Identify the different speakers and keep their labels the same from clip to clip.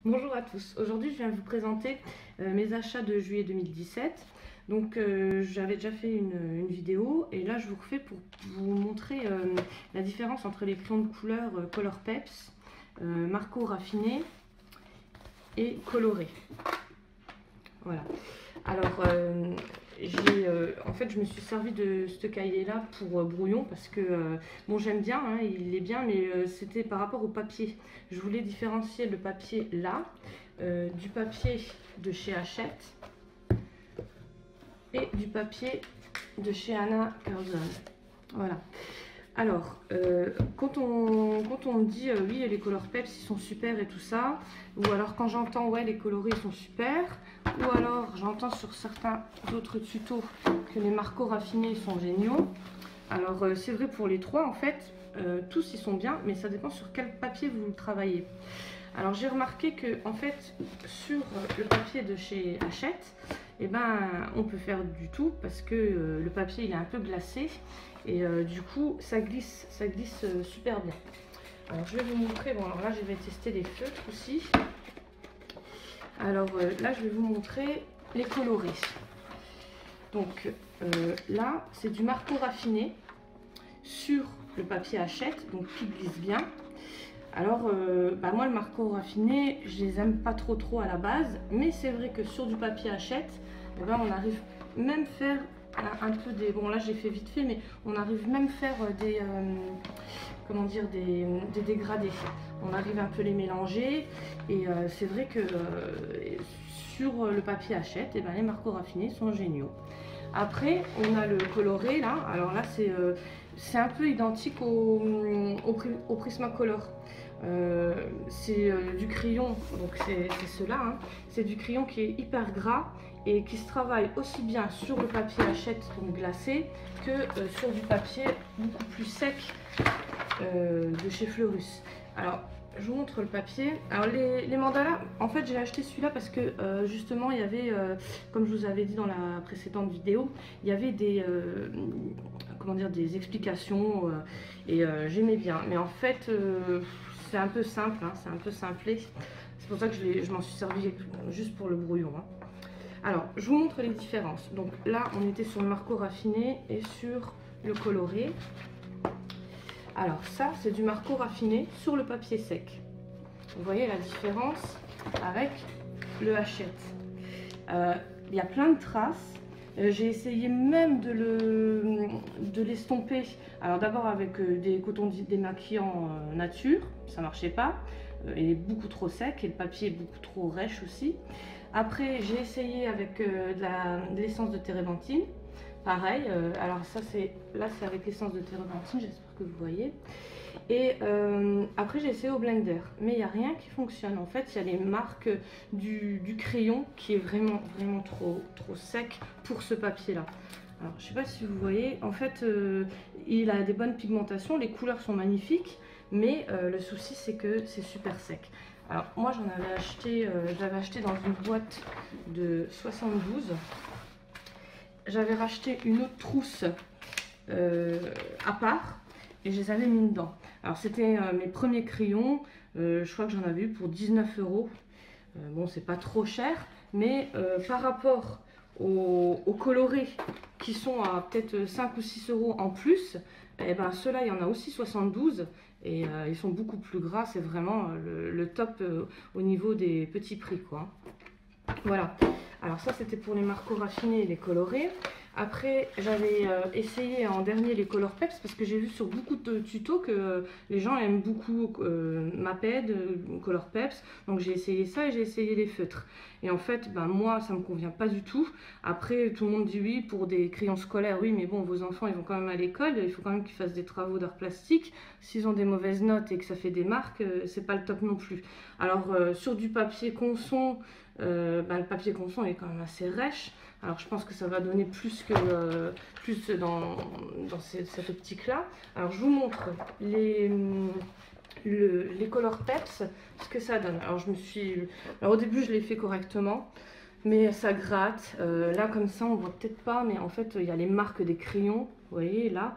Speaker 1: Bonjour à tous, aujourd'hui je viens vous présenter mes achats de juillet 2017. Donc j'avais déjà fait une vidéo et là je vous refais pour vous montrer la différence entre les crayons de couleur Color Peps, Marco raffiné et coloré. Voilà. Alors en fait je me suis servi de ce cahier là pour brouillon parce que bon j'aime bien, hein, il est bien, mais c'était par rapport au papier. Je voulais différencier le papier là du papier de chez Hachette et du papier de chez Anna Curzon. Voilà. Alors, quand on me dit oui, les Color Peps ils sont super et tout ça, ou alors quand j'entends ouais, les colorés ils sont super, ou alors j'entends sur certains autres tutos que les Marco raffinés sont géniaux. Alors, c'est vrai pour les trois en fait, tous ils sont bien, mais ça dépend sur quel papier vous le travaillez. Alors, j'ai remarqué que en fait, sur le papier de chez Hachette, eh ben, on peut faire du tout parce que le papier il est un peu glacé. Et du coup, ça glisse super bien. Alors, je vais vous montrer. Bon, alors là, je vais tester les feutres aussi. Alors là, je vais vous montrer les colorés. Donc là, c'est du Marco raffiné sur le papier Hachette, donc qui glisse bien. Alors, moi, le Marco raffiné, je les aime pas trop à la base, mais c'est vrai que sur du papier Hachette, eh ben, on arrive même faire un peu des... Bon là j'ai fait vite fait, mais on arrive même faire des... comment dire, des dégradés. On arrive un peu les mélanger et c'est vrai que sur le papier Hachette, et ben, les Marco raffinés sont géniaux. Après on a le coloré là, alors là c'est un peu identique au Prismacolor. C'est du crayon, donc c'est cela, hein. C'est du crayon qui est hyper gras et qui se travaille aussi bien sur le papier Hachette donc glacé que sur du papier beaucoup plus sec de chez Fleurus. Alors je vous montre le papier. Alors les mandalas, en fait j'ai acheté celui-là parce que justement il y avait, comme je vous avais dit dans la précédente vidéo, il y avait des comment dire, des explications et j'aimais bien. Mais en fait c'est un peu simple, hein, c'est un peu simplé. C'est pour ça que je m'en suis servi juste pour le brouillon, hein. Alors, je vous montre les différences. Donc là, on était sur le Marco raffiné et sur le coloré. Alors ça, c'est du Marco raffiné sur le papier sec. Vous voyez la différence avec le Hachette. Il y a plein de traces. J'ai essayé même de l'estomper. Alors d'abord avec des cotons démaquillants nature, ça marchait pas. Il est beaucoup trop sec et le papier est beaucoup trop rêche aussi. Après j'ai essayé avec de l'essence de térébenthine. Pareil, alors ça c'est avec l'essence de térébenthine, j'espère que vous voyez. Et après j'ai essayé au blender, mais il n'y a rien qui fonctionne. En fait, il y a les marques du crayon qui est vraiment trop sec pour ce papier là. Alors je sais pas si vous voyez, en fait il a des bonnes pigmentations, les couleurs sont magnifiques, mais le souci c'est que c'est super sec. Alors moi j'en avais acheté, j'avais acheté dans une boîte de 72. J'avais racheté une autre trousse à part et je les avais mis dedans. Alors c'était mes premiers crayons, je crois que j'en avais eu pour 19 €. Bon, c'est pas trop cher, mais par rapport aux colorés qui sont à peut-être 5 ou 6 € en plus, et ben ceux-là il y en a aussi 72 et ils sont beaucoup plus gras, c'est vraiment le top au niveau des petits prix, quoi. Voilà, alors ça c'était pour les Marco raffinés et les colorés. Après j'avais essayé en dernier les Color Peps parce que j'ai vu sur beaucoup de tutos que les gens aiment beaucoup Maped, Color Peps. Donc j'ai essayé ça et j'ai essayé les feutres. Et en fait moi ça me convient pas du tout. Après tout le monde dit oui pour des crayons scolaires, oui mais bon vos enfants ils vont quand même à l'école, il faut quand même qu'ils fassent des travaux d'art plastique. S'ils ont des mauvaises notes et que ça fait des marques, c'est pas le top non plus. Alors sur du papier Conson, le papier Conson est quand même assez rêche. Alors je pense que ça va donner plus dans cette optique là. Alors je vous montre les Color Peps, ce que ça donne. Alors alors au début je l'ai fait correctement, mais ça gratte. Là comme ça on voit peut-être pas, mais en fait il y a les marques des crayons Vous voyez là,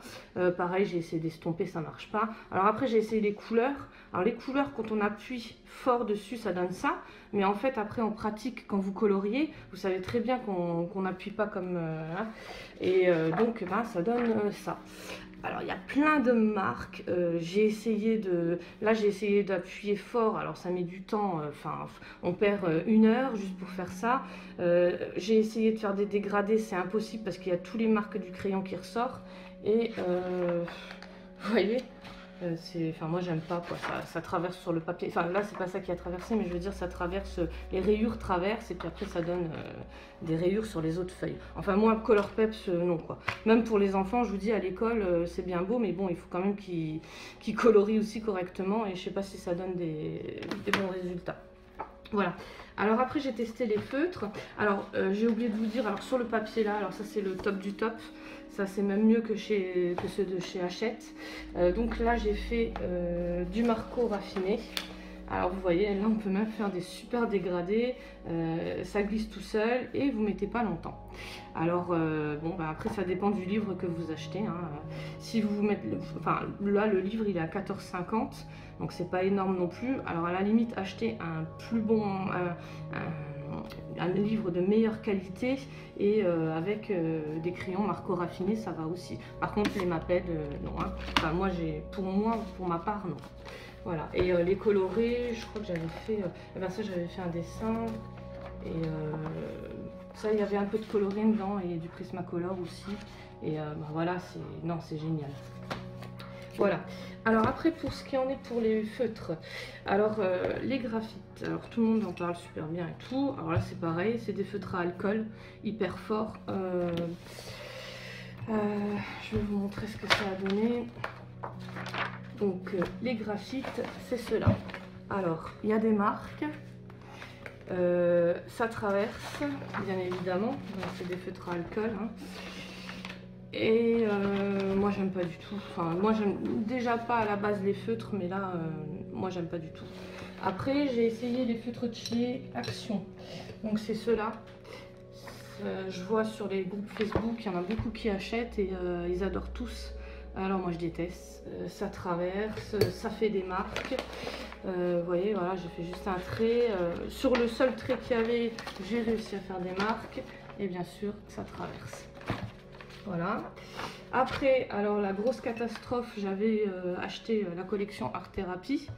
Speaker 1: pareil, j'ai essayé d'estomper, ça marche pas. Alors après, j'ai essayé les couleurs. Alors les couleurs, quand on appuie fort dessus, ça donne ça. Mais en fait, après, en pratique, quand vous coloriez, vous savez très bien qu'on n'appuie pas comme... hein. Et donc, ben, ça donne ça. Alors, il y a plein de marques. J'ai essayé de... Là, j'ai essayé d'appuyer fort. Alors, ça met du temps. Enfin, on perd 1 heure juste pour faire ça. J'ai essayé de faire des dégradés. C'est impossible parce qu'il y a tous les marques du crayon qui ressortent. Et vous voyez, enfin, moi, j'aime pas quoi. Ça traverse sur le papier. Enfin, là, c'est pas ça qui a traversé, mais je veux dire, ça traverse... Les rayures traversent et puis après, ça donne des rayures sur les autres feuilles. Enfin, moi, Color Peps, non quoi. Même pour les enfants, je vous dis, à l'école, c'est bien beau, mais bon, il faut quand même qu'ils colorient aussi correctement. Et je sais pas si ça donne des bons résultats. Voilà. Alors après, j'ai testé les feutres. Alors, j'ai oublié de vous dire, alors sur le papier là, alors ça, c'est le top du top. Ça, c'est même mieux que ceux de chez Hachette. Donc là, j'ai fait du Marco raffiné. Alors vous voyez, là on peut même faire des super dégradés, ça glisse tout seul et vous mettez pas longtemps. Alors bon, bah, après ça dépend du livre que vous achetez. Hein. Si vous mettez, enfin là le livre il est à 14,50, donc c'est pas énorme non plus. Alors à la limite acheter un plus bon, un livre de meilleure qualité et avec des crayons Marco raffinés, ça va aussi. Par contre les Maped, non. Hein. Enfin moi pour ma part non. Voilà, et les colorés, je crois que j'avais fait, ben ça j'avais fait un dessin, et ça il y avait un peu de coloré dedans, et du Prismacolor aussi, et ben voilà, c'est génial. Voilà, alors après pour ce qui en est pour les feutres, alors les graphites, alors tout le monde en parle super bien et tout, alors là c'est pareil, c'est des feutres à alcool, hyper forts, je vais vous montrer ce que ça a donné. Donc les graphites, c'est cela. Alors, il y a des marques. Ça traverse, bien évidemment. C'est des feutres à alcool. Hein. Et moi, j'aime pas du tout. Enfin, moi, j'aime déjà pas à la base les feutres, mais là, moi, j'aime pas du tout. Après, j'ai essayé les feutres de chez Action. Donc, c'est ceux-là. Je vois sur les groupes Facebook, il y en a beaucoup qui achètent et ils adorent tous. Alors moi je déteste, ça traverse, ça fait des marques, vous voyez, voilà, j'ai fait juste un trait, sur le seul trait qu'il y avait, j'ai réussi à faire des marques, et bien sûr, ça traverse. Voilà. Après, alors la grosse catastrophe, j'avais acheté la collection Art Therapy.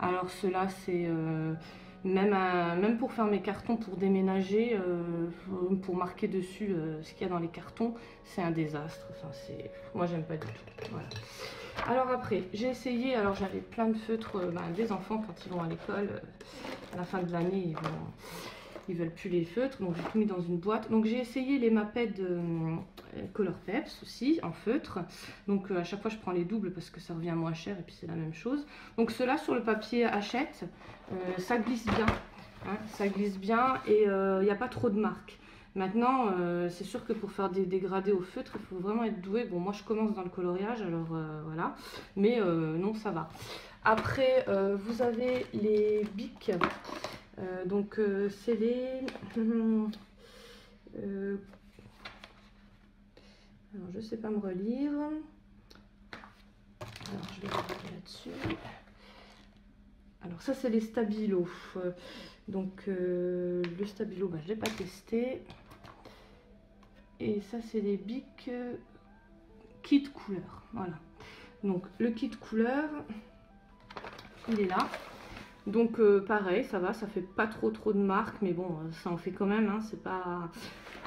Speaker 1: Alors cela c'est... même pour faire mes cartons, pour déménager, pour marquer dessus ce qu'il y a dans les cartons, c'est un désastre. Enfin, moi, j'aime pas du tout. Voilà. Alors après, j'ai essayé, alors j'avais plein de feutres des enfants quand ils vont à l'école. À la fin de l'année, ils veulent plus les feutres, donc j'ai tout mis dans une boîte. Donc j'ai essayé les Maped Color Peps aussi, en feutre. Donc à chaque fois, je prends les doubles parce que ça revient moins cher et puis c'est la même chose. Donc ceux-là, sur le papier Hachette, ça glisse bien. Hein, ça glisse bien et il n'y a pas trop de marques. Maintenant, c'est sûr que pour faire des dégradés au feutre, il faut vraiment être doué. Bon, moi, je commence dans le coloriage, alors voilà. Mais non, ça va. Après, vous avez les bics. Donc, c'est les... alors, je ne sais pas me relire. Alors, je vais regarder là-dessus. Alors, ça, c'est les Stabilo. Donc, le Stabilo, bah, je ne l'ai pas testé. Et ça, c'est les bics kit couleur. Voilà. Donc, le kit couleur, il est là. Donc, pareil, ça va, ça fait pas trop de marques, mais bon, ça en fait quand même. Hein, c'est pas...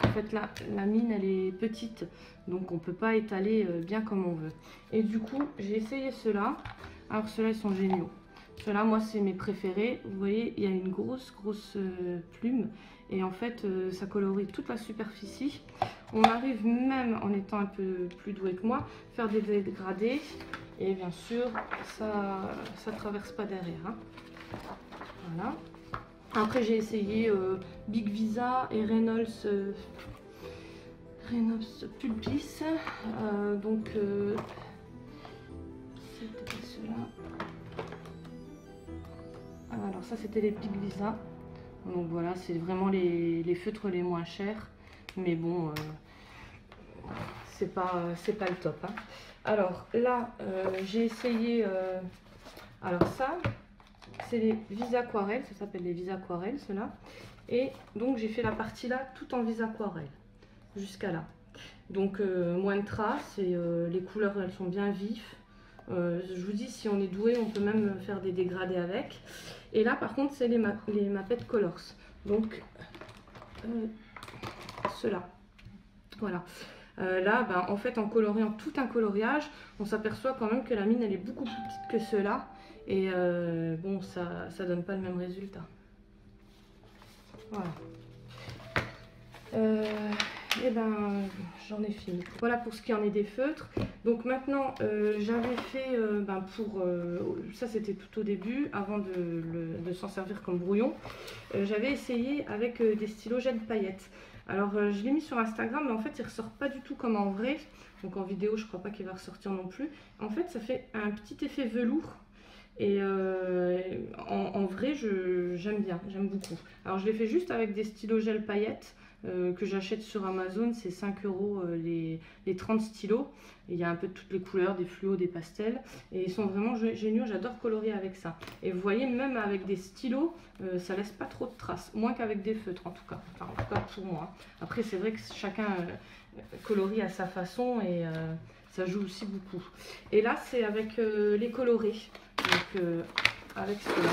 Speaker 1: En fait, là, la mine, elle est petite, donc on peut pas étaler bien comme on veut. Et du coup, j'ai essayé ceux-là. Alors, ceux-là, ils sont géniaux. Ceux-là, moi, c'est mes préférés. Vous voyez, il y a une grosse plume. Et en fait, ça colorie toute la superficie. On arrive même, en étant un peu plus doué que moi, faire des dégradés. Et bien sûr, ça traverse pas derrière. Hein. Voilà. Après, j'ai essayé Big Visa et Reynolds Pulpis. Donc, c'était ceux-là. Alors, ça, c'était les Big Visa. Donc, voilà, c'est vraiment les feutres les moins chers. Mais bon, c'est pas le top. Hein. Alors là, j'ai essayé. Alors ça, c'est les vis aquarelles, ça s'appelle les vis aquarelles, ceux-là. Et donc j'ai fait la partie là tout en vis aquarelle, jusqu'à là. Donc moins de traces et les couleurs elles sont bien vives. Je vous dis, si on est doué, on peut même faire des dégradés avec. Et là par contre c'est les Mapette Colors. Donc ceux-là. Voilà. Là, ben, en fait, en coloriant tout un coloriage, on s'aperçoit quand même que la mine elle est beaucoup plus petite que ceux-là. Et bon, ça donne pas le même résultat. Voilà. Et ben, j'en ai fini. Voilà pour ce qui en est des feutres. Donc maintenant, j'avais fait, ça c'était tout au début, avant de s'en servir comme brouillon. J'avais essayé avec des stylos gel paillettes. Alors je l'ai mis sur Instagram, mais en fait il ressort pas du tout comme en vrai. Donc en vidéo, je crois pas qu'il va ressortir non plus. En fait, ça fait un petit effet velours. Et en vrai, j'aime bien, j'aime beaucoup. Alors je l'ai fait juste avec des stylos gel paillettes que j'achète sur Amazon. C'est 5 € les 30 stylos. Et il y a un peu de toutes les couleurs, des fluos, des pastels. Et ils sont vraiment géniaux, j'adore colorier avec ça. Et vous voyez, même avec des stylos, ça laisse pas trop de traces. Moins qu'avec des feutres en tout cas. Enfin, en tout cas pour moi. Après c'est vrai que chacun colorie à sa façon et ça joue aussi beaucoup. Et là c'est avec les colorés. Donc avec cela.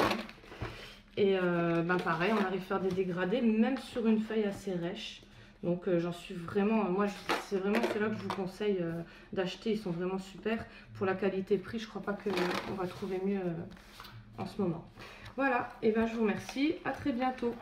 Speaker 1: Et ben pareil, on arrive à faire des dégradés même sur une feuille assez rêche. Donc j'en suis vraiment, moi c'est vraiment ceux-là que je vous conseille d'acheter, ils sont vraiment super. Pour la qualité-prix, je crois pas qu'on va trouver mieux en ce moment. Voilà, et ben je vous remercie, à très bientôt.